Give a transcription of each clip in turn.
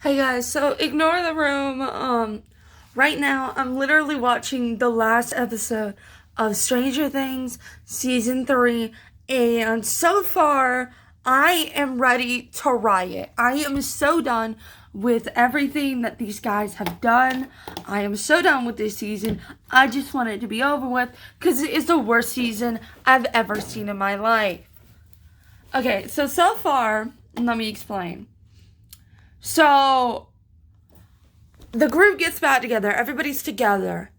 Hey guys, so ignore the room. Right now I'm literally watching the last episode of Stranger Things season 3, and so far I am ready to riot. I am so done with everything that these guys have done. I am so done with this season. I just want it to be over with because it is the worst season I've ever seen in my life. Okay, so far, let me explain. So the group gets back together, everybody's together,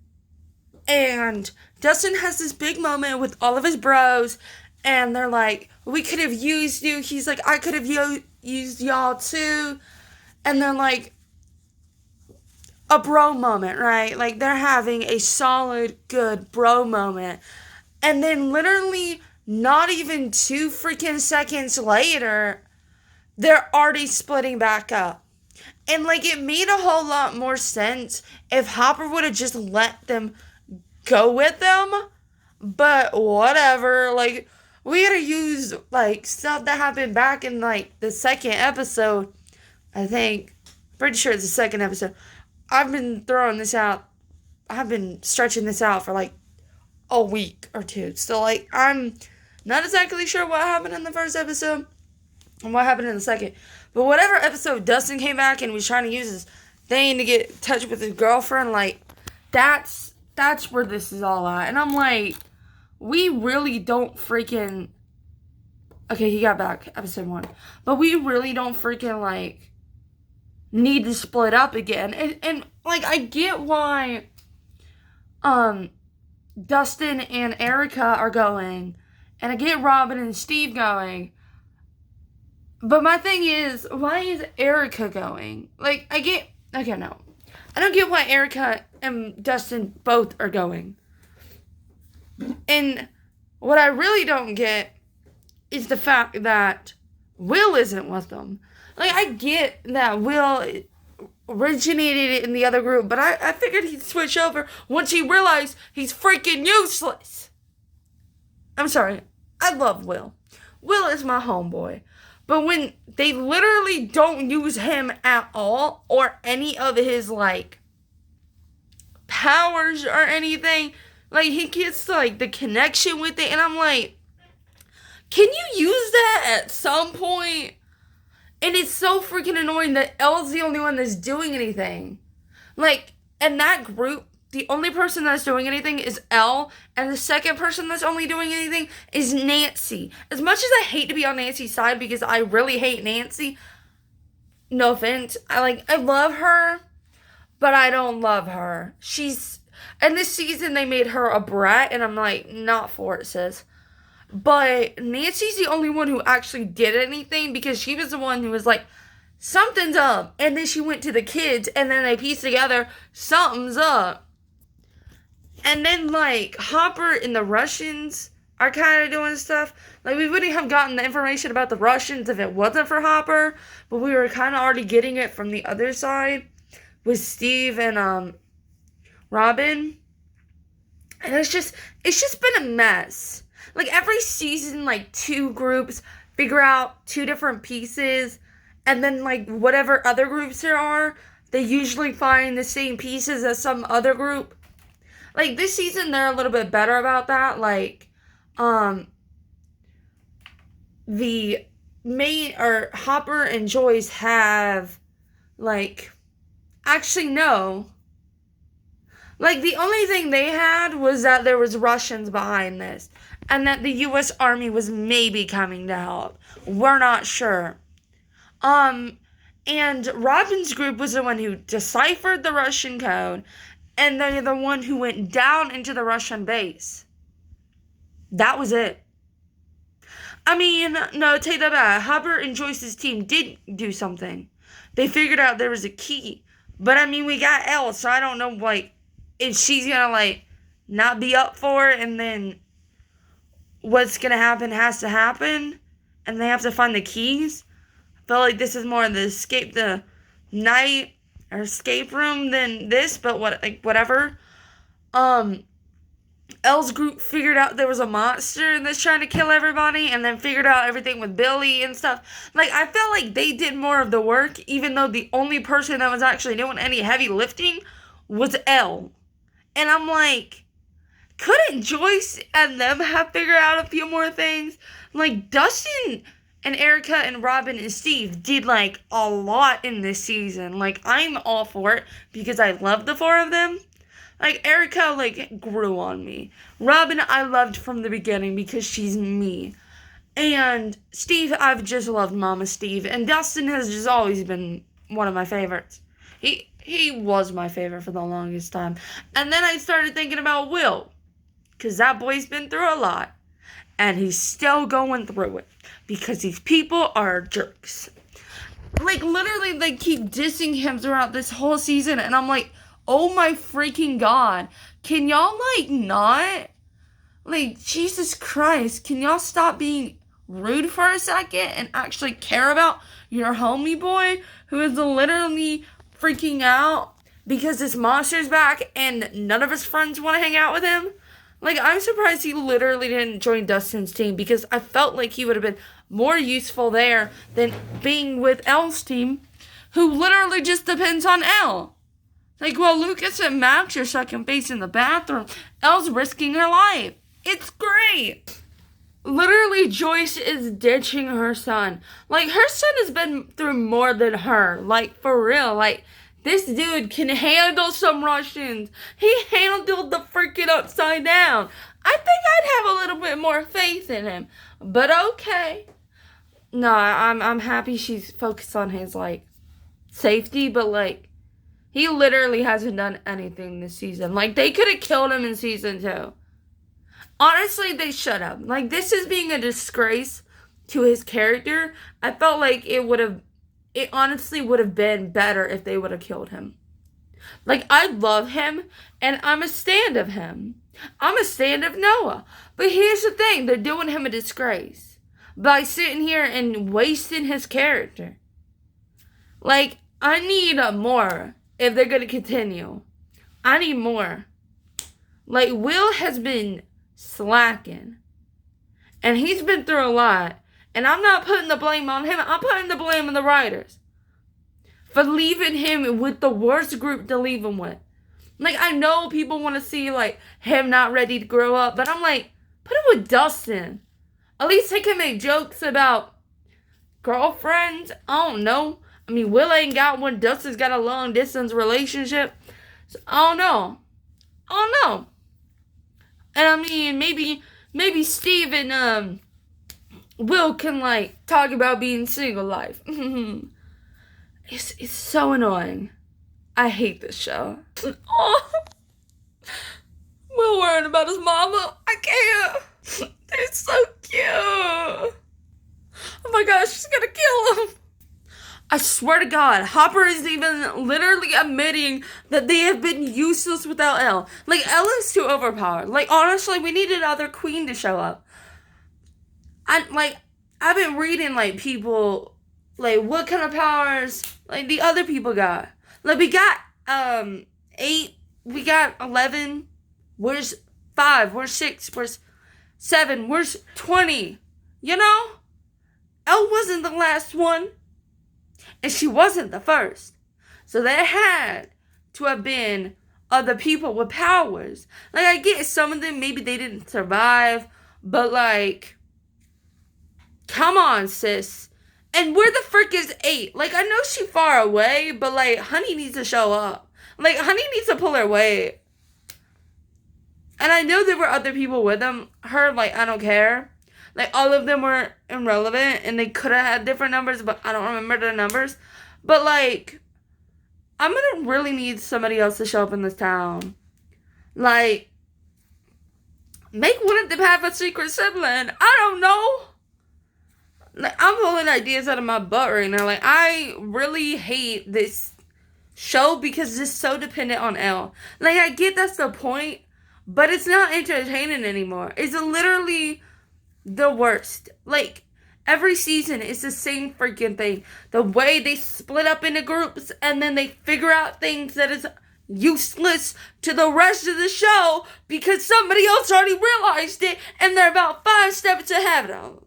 and Dustin has this big moment with all of his bros, and they're like, we could have used you. He's like, I could have used y'all too. And they're like, a bro moment, right? Like, they're having a solid, good bro moment. And then, literally, not even 2 freaking seconds later, they're already splitting back up. And, like, it made a whole lot more sense if Hopper would have just let them go with them. But whatever. Like, we gotta use, like, stuff that happened back in, like, the second episode. I think. Pretty sure it's the second episode. I've been throwing this out. I've been stretching this out for, like, a week or two. So, like, I'm not exactly sure what happened in the first episode and what happened in the second. But whatever episode Dustin came back and was trying to use his thing to get in touch with his girlfriend, like, that's where this is all at. And I'm like, we really don't freaking... Okay, he got back, episode 1. But we really don't freaking, like, need to split up again. And like, I get why, Dustin and Erica are going. And I get Robin and Steve going. But my thing is, why is Erica going? Like, okay, no. I don't get why Erica and Dustin both are going. And what I really don't get is the fact that Will isn't with them. Like, I get that Will originated in the other group, but I figured he'd switch over once he realized he's freaking useless. I'm sorry. I love Will. Will is my homeboy. But when they literally don't use him at all, or any of his, like, powers or anything, like, he gets, like, the connection with it, and I'm like, can you use that at some point? And it's so freaking annoying that Elle's the only one that's doing anything. Like, in that group, the only person that's doing anything is Elle, and the second person that's only doing anything is Nancy. As much as I hate to be on Nancy's side, because I really hate Nancy, no offense, I love her, but I don't love her. And this season they made her a brat, and I'm like, not for it, sis. But Nancy's the only one who actually did anything, because she was the one who was like, something's up. And then she went to the kids, and then they pieced together, something's up. And then, like, Hopper and the Russians are kind of doing stuff. Like, we wouldn't have gotten the information about the Russians if it wasn't for Hopper, but we were kind of already getting it from the other side with Steve and Robin. And it's just been a mess. Like, every season, like, 2 groups figure out 2 different pieces, and then, like, whatever other groups there are, they usually find the same pieces as some other group. Like, this season, they're a little bit better about that. Like, the Hopper and Joyce have, like, actually, no. Like, the only thing they had was that there was Russians behind this, and that the U.S. Army was maybe coming to help. We're not sure. And Robin's group was the one who deciphered the Russian code, and they're the one who went down into the Russian base. That was it. I mean, no, take that back. Hopper and Joyce's team did do something. They figured out there was a key. But, I mean, we got Elle, so I don't know, like, if she's gonna, like, not be up for it, and then what's gonna happen has to happen, and they have to find the keys. I feel like this is more of the escape the night or escape room than this, but whatever. Elle's group figured out there was a monster that's trying to kill everybody, and then figured out everything with Billy and stuff. Like, I felt like they did more of the work, even though the only person that was actually doing any heavy lifting was Elle. And I'm like, couldn't Joyce and them have figured out a few more things? Like, Dustin and Erica and Robin and Steve did, like, a lot in this season. Like, I'm all for it because I love the four of them. Like, Erica, like, grew on me. Robin, I loved from the beginning because she's me. And Steve, I've just loved Mama Steve. And Dustin has just always been one of my favorites. He was my favorite for the longest time. And then I started thinking about Will. Because that boy's been through a lot. And he's still going through it. Because these people are jerks. Like, literally, they keep dissing him throughout this whole season. And I'm like, oh my freaking God. Can y'all, like, not? Like, Jesus Christ. Can y'all stop being rude for a second and actually care about your homie boy who is literally freaking out because this monster's back and none of his friends want to hang out with him? Like, I'm surprised he literally didn't join Dustin's team because I felt like he would have been more useful there than being with Elle's team, who literally just depends on Elle. Like, while Lucas and Max are second base in the bathroom, Elle's risking her life. It's great. Literally, Joyce is ditching her son. Like, her son has been through more than her. Like, for real. Like, this dude can handle some Russians. He handled the freaking Upside Down. I think I'd have a little bit more faith in him. But okay. No, I'm happy she's focused on his, like, safety. But, like, he literally hasn't done anything this season. Like, they could have killed him in season 2. Honestly, they should have. Like, this is being a disgrace to his character. I felt like it honestly would have been better if they would have killed him. Like, I love him, and I'm a stand of him. I'm a stand of Noah. But here's the thing, they're doing him a disgrace by sitting here and wasting his character. Like, I need more if they're going to continue. I need more. Like, Will has been slacking. And he's been through a lot. And I'm not putting the blame on him. I'm putting the blame on the writers for leaving him with the worst group to leave him with. Like, I know people want to see, like, him not ready to grow up. But I'm like, put him with Dustin. At least they can make jokes about girlfriends. I don't know. I mean, Will ain't got one. Dustin's got a long distance relationship. So, I don't know. And I mean, maybe Steve and Will can, like, talk about being single life. It's so annoying. I hate this show. Oh, Will worrying about his mama. I can't. They're so cute. Oh my gosh, she's gonna kill him. I swear to God, Hopper is even literally admitting that they have been useless without Elle. Like, Elle is too overpowered. Like, honestly, we need another queen to show up. I've been reading, like, people, like, what kind of powers, like, the other people got. Like, we got, 8, we got 11, where's 5, where's 6, where's 7, where's 20, you know? Elle wasn't the last one. And she wasn't the first. So there had to have been other people with powers. Like, I get some of them, maybe they didn't survive. But, like, come on, sis. And where the frick is 8? Like, I know she's far away, but, like, Honey needs to show up. Like, Honey needs to pull her weight. And I know there were other people with them. Her, like, I don't care. Like, all of them were irrelevant, and they could have had different numbers, but I don't remember the numbers. But, like, I'm gonna really need somebody else to show up in this town. Like, make one of them have a secret sibling. I don't know. Like, I'm pulling ideas out of my butt right now. Like, I really hate this show because it's so dependent on Elle. Like, I get that's the point, but it's not entertaining anymore. It's literally the worst. Like, every season is the same freaking thing. The way they split up into groups and then they figure out things that is useless to the rest of the show because somebody else already realized it and they're about 5 steps ahead of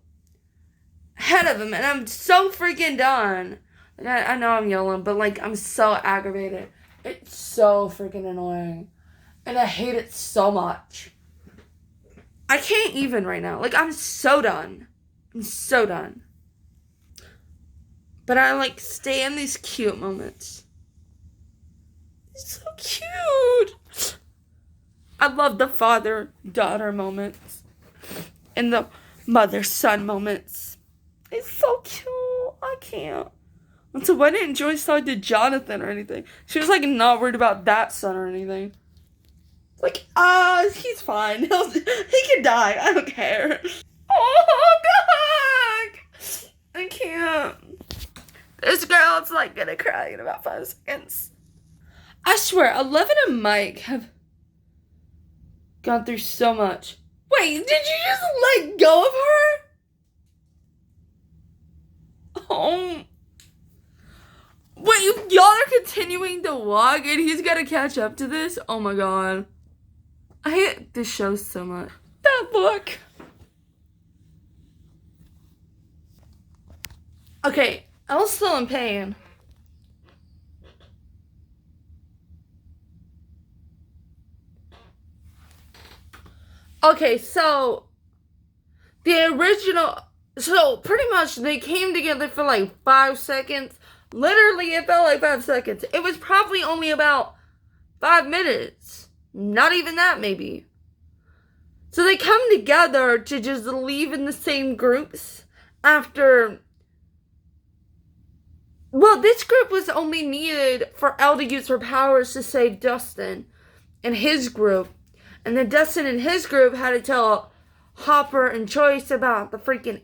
him. And I'm so freaking done. I know I'm yelling, but like I'm so aggravated. It's so freaking annoying. And I hate it so much. I can't even right now. Like I'm so done. I'm so done. But I like stay in these cute moments. It's so cute. I love the father-daughter moments. And the mother-son moments. It's so cute. I can't. And so why didn't Joyce talk to Jonathan or anything? She was like not worried about that son or anything. Like, he's fine. He can die. I don't care. Oh, God. I can't. This girl's like gonna cry in about 5 seconds. I swear, 11 and Mike have gone through so much. Wait, did you just let go of her? Oh. Wait, y'all are continuing to walk and he's gotta catch up to this? Oh my god. I hate this show so much. That look. Okay, Elle's still in pain. Okay, so pretty much they came together for like 5 seconds. Literally, it felt like 5 seconds. It was probably only about 5 minutes. Not even that, maybe. So they come together to just leave in the same groups after... Well, this group was only needed for Elle to use her powers to save Dustin and his group. And then Dustin and his group had to tell Hopper and Joyce about the freaking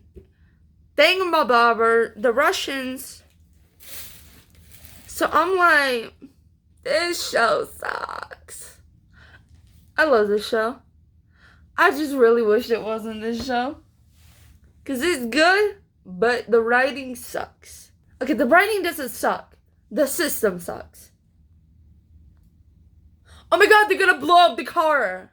thingamabobber, the Russians. So I'm like, this show sucks. I love this show. I just really wish it wasn't this show. Because it's good, but the writing sucks. Okay, the writing doesn't suck. The system sucks. Oh my god, they're gonna blow up the car.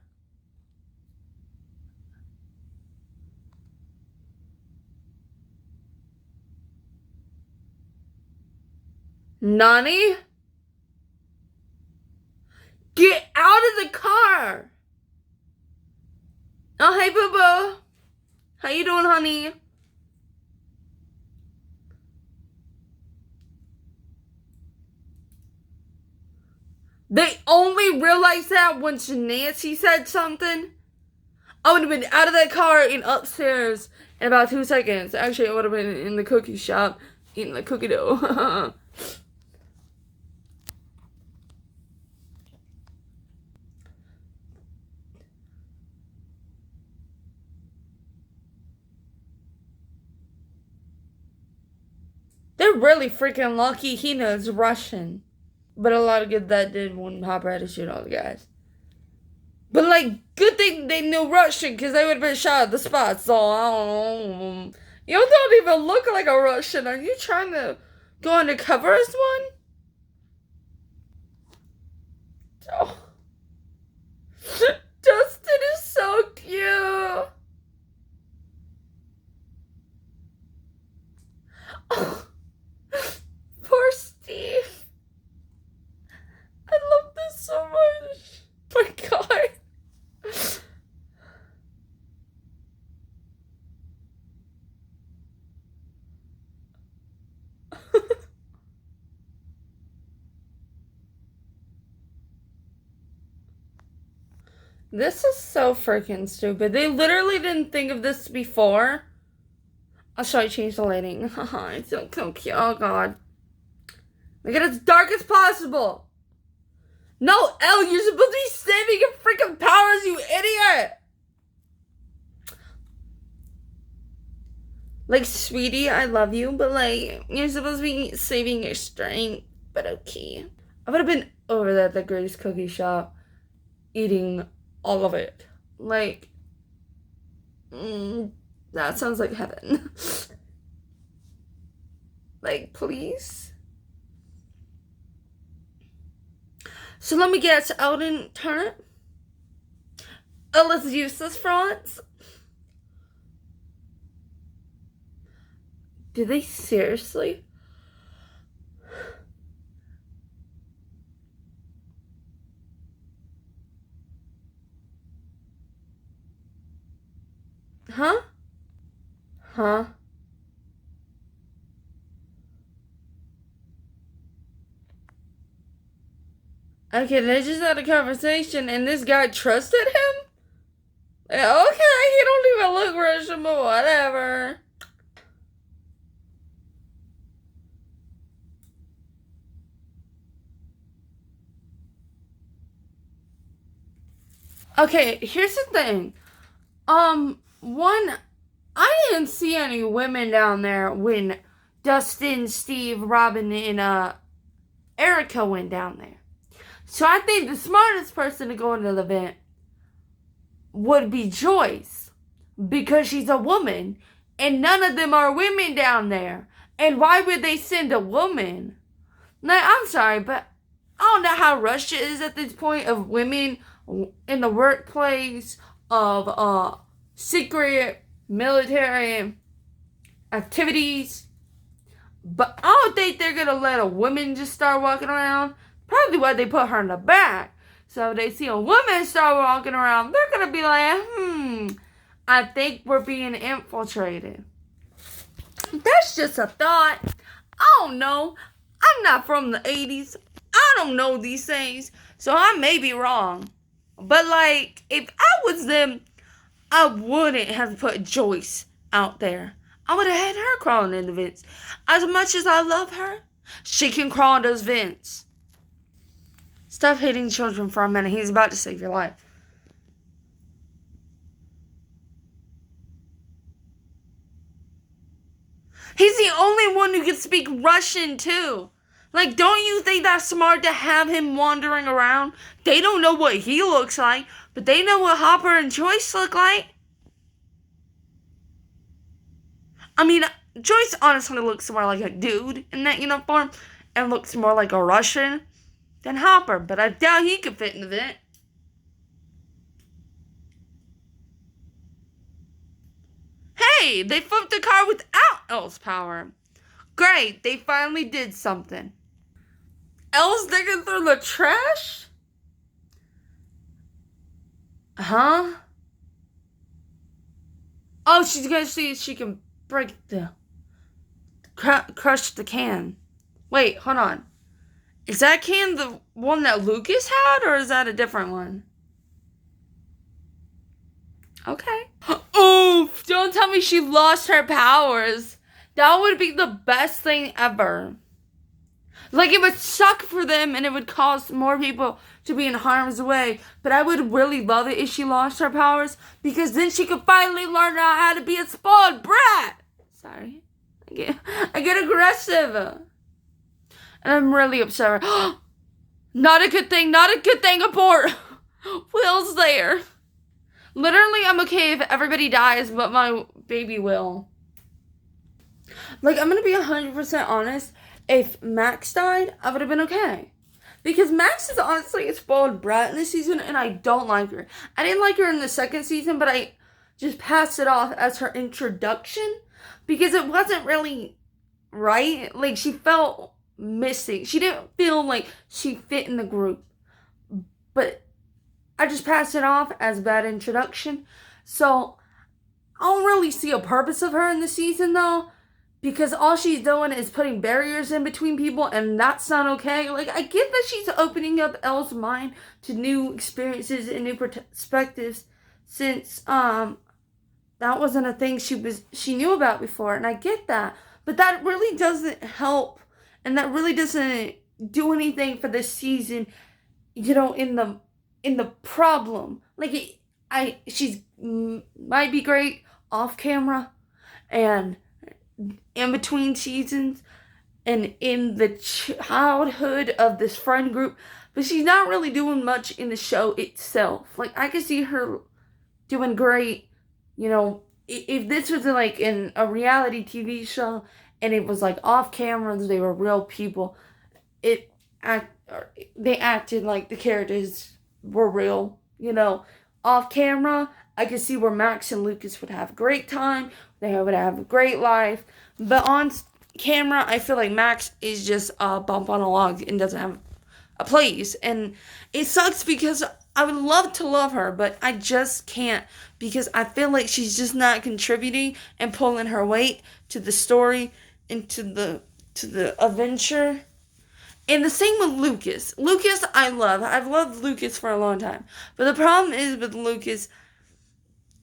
Nani? Get out of the car! Oh, hey, boo-boo. How you doing, honey? They only realized that once Nancy said something. I would have been out of that car and upstairs in about 2 seconds. Actually, I would have been in the cookie shop eating the cookie dough. They're really freaking lucky he knows Russian. But a lot of good that did when Hopper had to shoot all the guys. But, like, good thing they knew Russian, because they would have been shot at the spot, so I don't know. You don't even look like a Russian. Are you trying to go undercover as one? Oh. Dustin is so cute. Oh. Poor Steve. I love this so much. Oh my god. This is so freaking stupid. They literally didn't think of this before. I'll show you change the lighting. It's so cute. Oh god. Make it as dark as possible. No, Elle, you're supposed to be saving your freaking powers, you idiot! Like, sweetie, I love you, but like, you're supposed to be saving your strength. But okay. I would have been over there at the Grace Cookie Shop, eating all of it. Like, that sounds like heaven. Like, please? So let me guess, Eldon Turnip? Ellis Eustace Frauds? Do they seriously? Huh? Huh? Okay, they just had a conversation and this guy trusted him? Okay, he don't even look Russian, but whatever. Okay, here's the thing. One, I didn't see any women down there when Dustin, Steve, Robin, and Erica went down there. So I think the smartest person to go into the event would be Joyce, because she's a woman, and none of them are women down there. And why would they send a woman? Like, I'm sorry, but I don't know how Russia is at this point of women in the workplace, of secret military activities. But I don't think they're gonna let a woman just start walking around. Probably why they put her in the back. So if they see a woman start walking around, they're gonna be like, I think we're being infiltrated. That's just a thought. I don't know. I'm not from the 80s. I don't know these things. So I may be wrong. But like, if I was them, I wouldn't have put Joyce out there. I would have had her crawling in the vents. As much as I love her, she can crawl in those vents. Stop hitting children for a minute. He's about to save your life. He's the only one who can speak Russian, too. Like, don't you think that's smart to have him wandering around? They don't know what he looks like, but they know what Hopper and Joyce look like. I mean, Joyce honestly looks more like a dude in that uniform and looks more like a Russian than Hopper, but I doubt he could fit in the vent. Hey, they flipped the car without Elle's power. Great, they finally did something. Elle's digging through the trash? Huh? Oh, she's gonna see if she can break crush the can. Wait, hold on. Is that can the one that Lucas had, or is that a different one? Okay. Oof, don't tell me she lost her powers. That would be the best thing ever. Like, it would suck for them and it would cause more people to be in harm's way. But I would really love it if she lost her powers, because then she could finally learn how to be a spoiled brat. Sorry. I get aggressive. And I'm really upset. Not a good thing, not a good thing, abort. Will's there. Literally, I'm okay if everybody dies, but my baby Will. Like, I'm gonna be 100% honest. If Max died, I would have been okay. Because Max is honestly a spoiled brat in this season, and I don't like her. I didn't like her in the second season, but I just passed it off as her introduction, because it wasn't really right. Like, she felt missing. She didn't feel like she fit in the group. But I just passed it off as a bad introduction. So, I don't really see a purpose of her in the season, though. Because all she's doing is putting barriers in between people, and that's not okay. Like, I get that she's opening up Elle's mind to new experiences and new perspectives, since that wasn't a thing she knew about before, and I get that. But that really doesn't help, and that really doesn't do anything for this season, you know, in the problem. Like, she's might be great off camera and in between seasons and in the childhood of this friend group, but she's not really doing much in the show itself. Like, I could see her doing great, you know, if this was like in a reality TV show and it was like off camera, they were real people. they acted like the characters were real. Off camera, I could see where Max and Lucas would have a great time. They would have a great life. But on camera, I feel like Max is just a bump on a log and doesn't have a place. And it sucks because I would love to love her, but I just can't because I feel like she's just not contributing and pulling her weight to the story and to the adventure. And the same with Lucas. Lucas, I've loved Lucas for a long time. But the problem is with Lucas,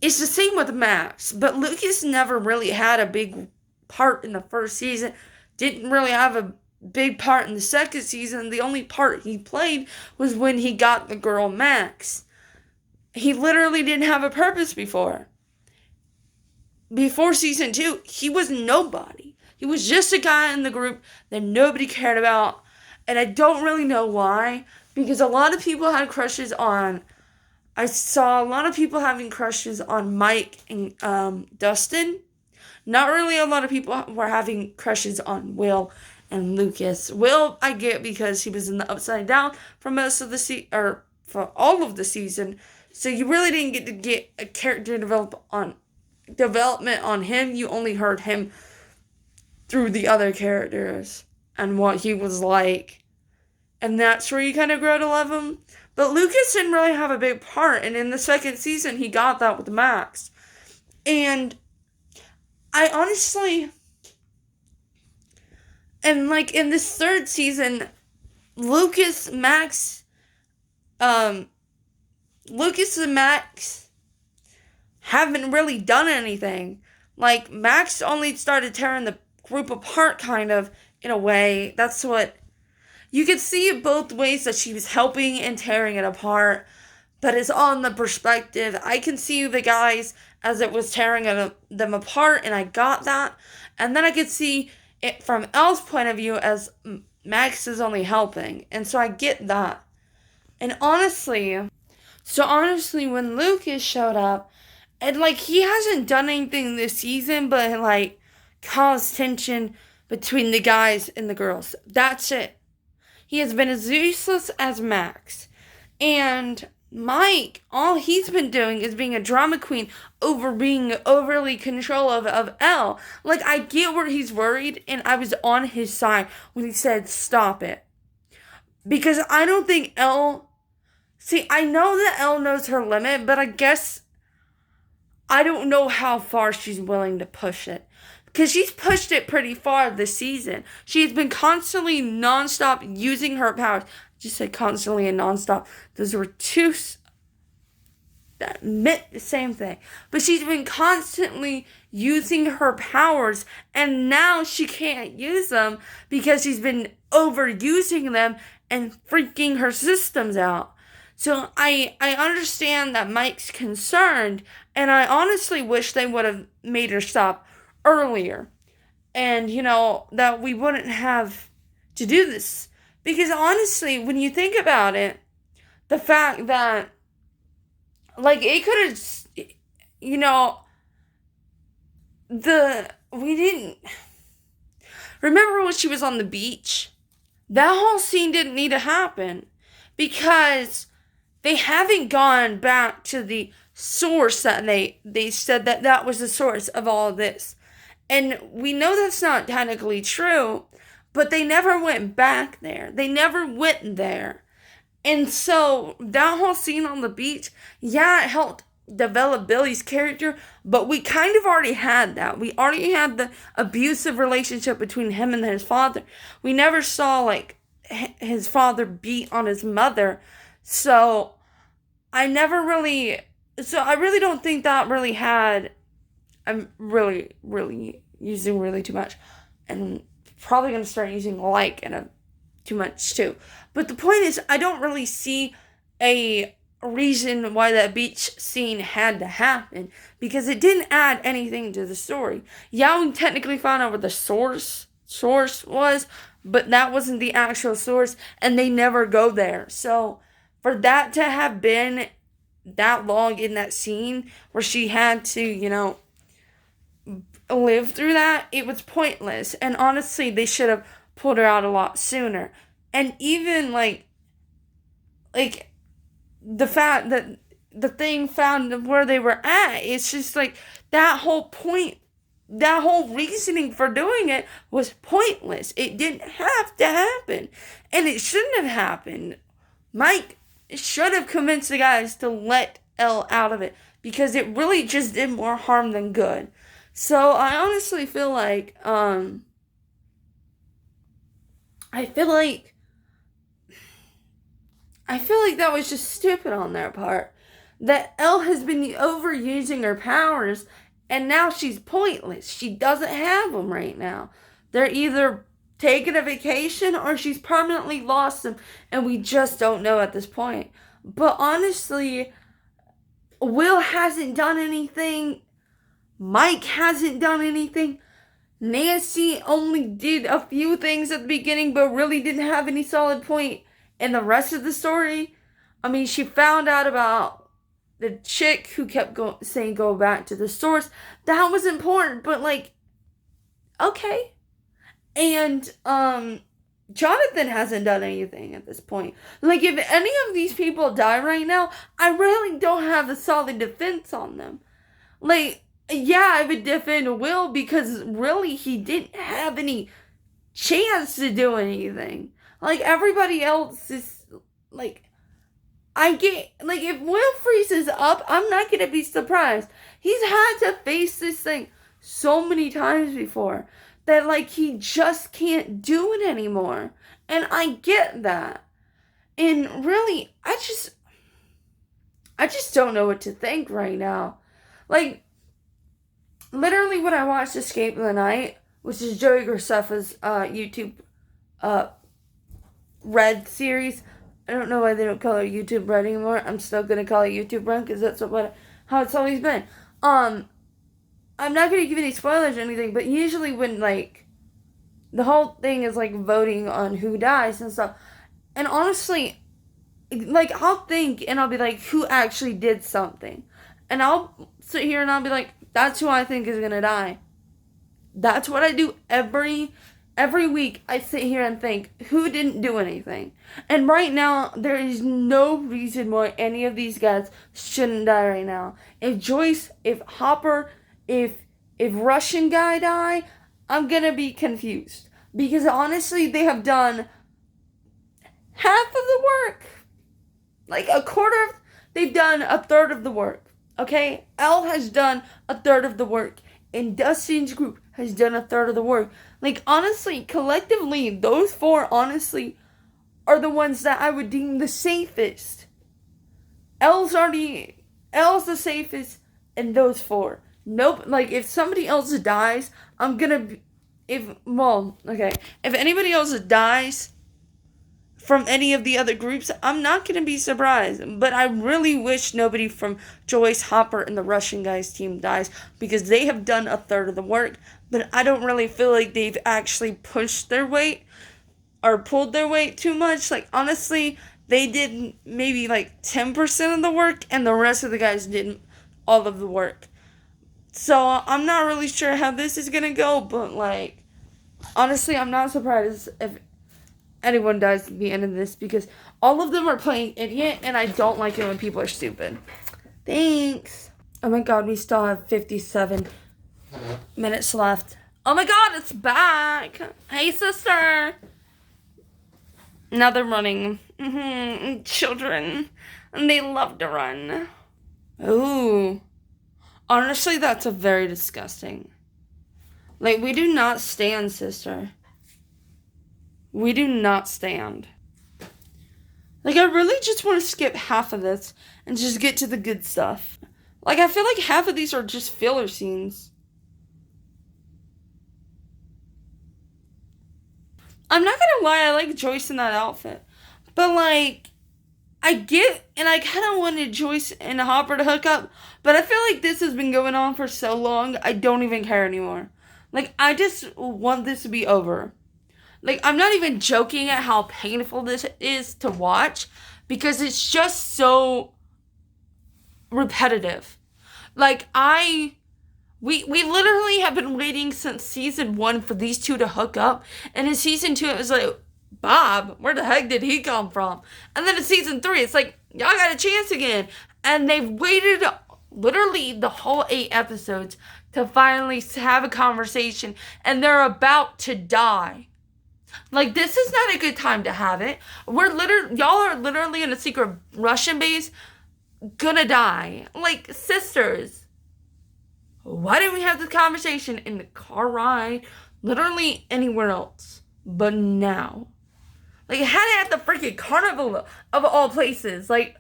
it's the same with Max. But Lucas never really had a big part in the first season. Didn't really have a big part in the second season. The only part he played was when he got the girl Max. He literally didn't have a purpose before. Before season 2, he was nobody. He was just a guy in the group that nobody cared about. And I don't really know why. Because a lot of people had crushes on... I saw a lot of people having crushes on Mike and Dustin. Not really a lot of people were having crushes on Will and Lucas. Will, I get because he was in the Upside Down for most of the or for all of the season. So you really didn't get to get a character development on him. You only heard him through the other characters and what he was like. And that's where you kind of grow to love him. But Lucas didn't really have a big part. And in the second season, he got that with Max. And I honestly... And, like, in this third season, Lucas and Max haven't really done anything. Like, Max only started tearing the group apart, kind of, in a way. That's what... You could see it both ways, that she was helping and tearing it apart. But it's all in the perspective. I can see the guys as it was tearing them apart, and I got that. And then I could see it from Elle's point of view as Max is only helping. And so I get that. And honestly, when Lucas showed up, and, like, he hasn't done anything this season but, like, cause tension between the guys and the girls. That's it. He has been as useless as Max. And Mike, all he's been doing is being a drama queen over being overly controlling of Elle. Like, I get where he's worried, and I was on his side when he said, stop it. Because I don't think Elle... See, I know that Elle knows her limit, but I guess I don't know how far she's willing to push it. Because she's pushed it pretty far this season. She's been constantly, nonstop using her powers. I just said constantly and nonstop. Those were two that meant the same thing. But she's been constantly using her powers. And now she can't use them because she's been overusing them and freaking her systems out. So I understand that Mike's concerned. And I honestly wish they would have made her stop earlier, and that we wouldn't have to do this, because honestly, when you think about it, the fact that, like, it could have, we didn't remember when she was on the beach. That whole scene didn't need to happen because they haven't gone back to the source that they said that was the source of all of this. And we know that's not technically true, but they never went back there. They never went there. And so that whole scene on the beach, yeah, it helped develop Billy's character, but we kind of already had that. We already had the abusive relationship between him and his father. We never saw, like, his father beat on his mother. So I really don't think that really had... I'm really, really using really too much. And probably going to start using too much too. But the point is, I don't really see a reason why that beach scene had to happen. Because it didn't add anything to the story. Yeah, we technically found out what the source was. But that wasn't the actual source. And they never go there. So for that to have been that long in that scene where she had to, live through that, it was pointless. And honestly, they should have pulled her out a lot sooner. And even like the fact that the thing found where they were at, it's just like that whole point, that whole reasoning for doing it was pointless. It didn't have to happen, and it shouldn't have happened. Mike should have convinced the guys to let Elle out of it, because it really just did more harm than good. So I honestly feel like I feel like that was just stupid on their part. That Elle has been overusing her powers, and now she's pointless. She doesn't have them right now. They're either taking a vacation or she's permanently lost them, and we just don't know at this point. But honestly, Will hasn't done anything. Mike hasn't done anything. Nancy only did a few things at the beginning, but really didn't have any solid point in the rest of the story. I mean, she found out about the chick who kept saying go back to the source. That was important, but like, okay. And Jonathan hasn't done anything at this point. Like, if any of these people die right now, I really don't have a solid defense on them. Like, yeah, I would defend Will, because really he didn't have any chance to do anything. Like, everybody else is, like, I get, like, if Will freezes up, I'm not going to be surprised. He's had to face this thing so many times before that, like, he just can't do it anymore. And I get that. And really, I just don't know what to think right now. Like, literally when I watched Escape of the Night, which is Joey Graceffa's YouTube Red series. I don't know why they don't call it YouTube Red anymore. I'm still going to call it YouTube Red, because that's how it's always been. I'm not going to give any spoilers or anything, but usually when, like, the whole thing is, like, voting on who dies and stuff. And honestly, like, I'll think and I'll be like, who actually did something? And I'll sit here and I'll be like, that's who I think is going to die. That's what I do every week. I sit here and think, who didn't do anything? And right now, there is no reason why any of these guys shouldn't die right now. If Joyce, if Hopper, if Russian guy die, I'm gonna be confused. Because honestly, they have done half of the work. Like they've done a third of the work. Okay? Elle has done a third of the work. And Dustin's group has done a third of the work. Like, honestly, collectively, those four, honestly, are the ones that I would deem the safest. Elle's the safest, and those four. Nope, like, if somebody else dies, if anybody else dies from any of the other groups, I'm not gonna be surprised. But I really wish nobody from Joyce, Hopper, and the Russian guys team dies, because they have done a third of the work. But I don't really feel like they've actually pushed their weight or pulled their weight too much. Like, honestly, they did maybe like 10% of the work, and the rest of the guys did all of the work. So I'm not really sure how this is gonna go, but like, honestly, I'm not surprised if anyone dies at the end of this, because all of them are playing idiot, and I don't like it when people are stupid. Thanks. Oh my god, we still have 57 minutes left. Oh my god, it's back. Hey, sister. Now they're running. Children. And they love to run. Ooh. Honestly, that's a very disgusting. Like, we do not stand, sister. We do not stand. Like, I really just want to skip half of this and just get to the good stuff. Like, I feel like half of these are just filler scenes. I'm not gonna lie, I like Joyce in that outfit. But, like, I get, and I kind of wanted Joyce and Hopper to hook up, but I feel like this has been going on for so long, I don't even care anymore. Like, I just want this to be over. Like, I'm not even joking at how painful this is to watch, because it's just so repetitive. Like, we literally have been waiting since season 1 for these two to hook up, and in season 2 it was like, Bob, where the heck did he come from? And then in season 3, it's like, y'all got a chance again. And they've waited literally the whole 8 episodes to finally have a conversation, and they're about to die. Like, this is not a good time to have it. Y'all are literally in a secret Russian base, gonna die. Like, sisters, why didn't we have this conversation in the car ride? Literally anywhere else. But now. Like, it had it at the freaking carnival of all places. Like,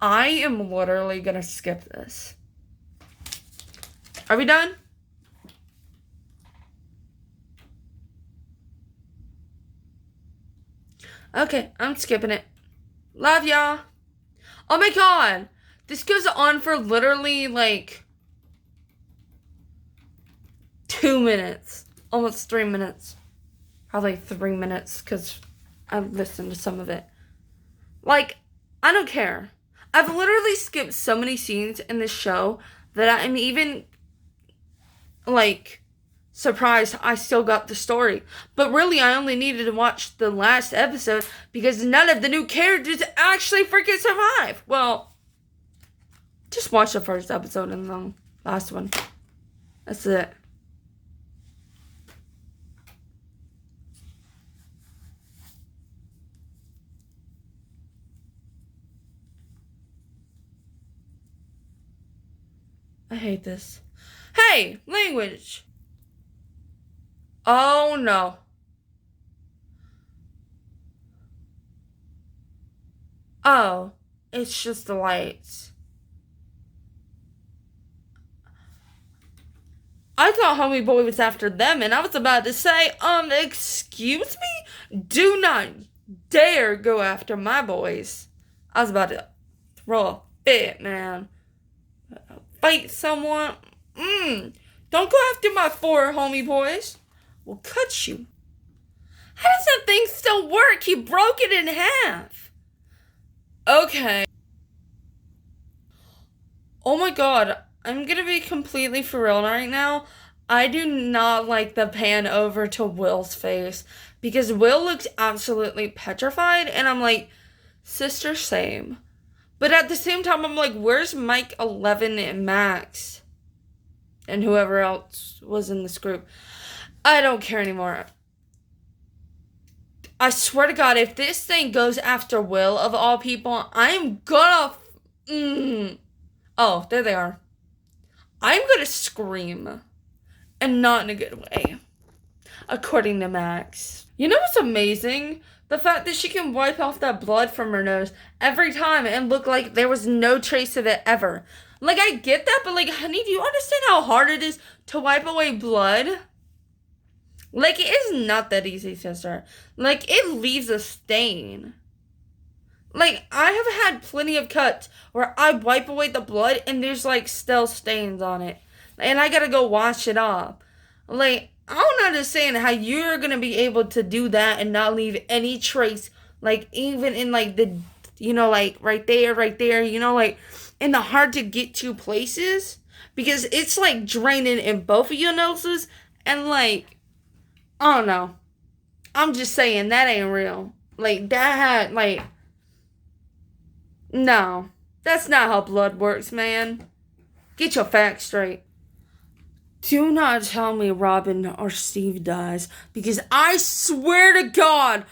I am literally gonna skip this. Are we done? Okay, I'm skipping it. Love y'all. Oh my god. This goes on for literally like 2 minutes. Almost 3 minutes. Probably 3 minutes because I've listened to some of it. Like, I don't care. I've literally skipped so many scenes in this show that I'm even like surprised I still got the story. But really, I only needed to watch the last episode because none of the new characters actually freaking survive. Well, just watch the first episode and the last one. That's it. I hate this. Hey, language. Oh no. Oh, it's just the lights. I thought Homie Boy was after them, and I was about to say, excuse me? Do not dare go after my boys. I was about to throw a fit, man. Fight someone. Don't go after my 4 homie boys. We'll cut you. How does that thing still work? He broke it in half. Okay. Oh my god. I'm gonna be completely for real right now. I do not like the pan over to Will's face because Will looks absolutely petrified, and I'm like, sister, same. But at the same time, I'm like, where's Mike 11 and Max? And whoever else was in this group. I don't care anymore. I swear to God, if this thing goes after Will, of all people, I'm gonna... Oh, there they are. I'm gonna scream. And not in a good way. According to Max. You know what's amazing? The fact that she can wipe off that blood from her nose every time and look like there was no trace of it ever. Like, I get that, but like, honey, do you understand how hard it is to wipe away blood? Like, it is not that easy, sister. Like, it leaves a stain. Like, I have had plenty of cuts where I wipe away the blood and there's like still stains on it. And I gotta go wash it off. Like, I don't understand how you're gonna be able to do that and not leave any trace, like, even in, like, the, you know, like, right there, you know, like, in the hard to get to places, because it's, like, draining in both of your noses, and, like, I don't know. I'm just saying, that ain't real. Like, that had, like, no. That's not how blood works, man. Get your facts straight. Do not tell me Robin or Steve dies, because I swear to God,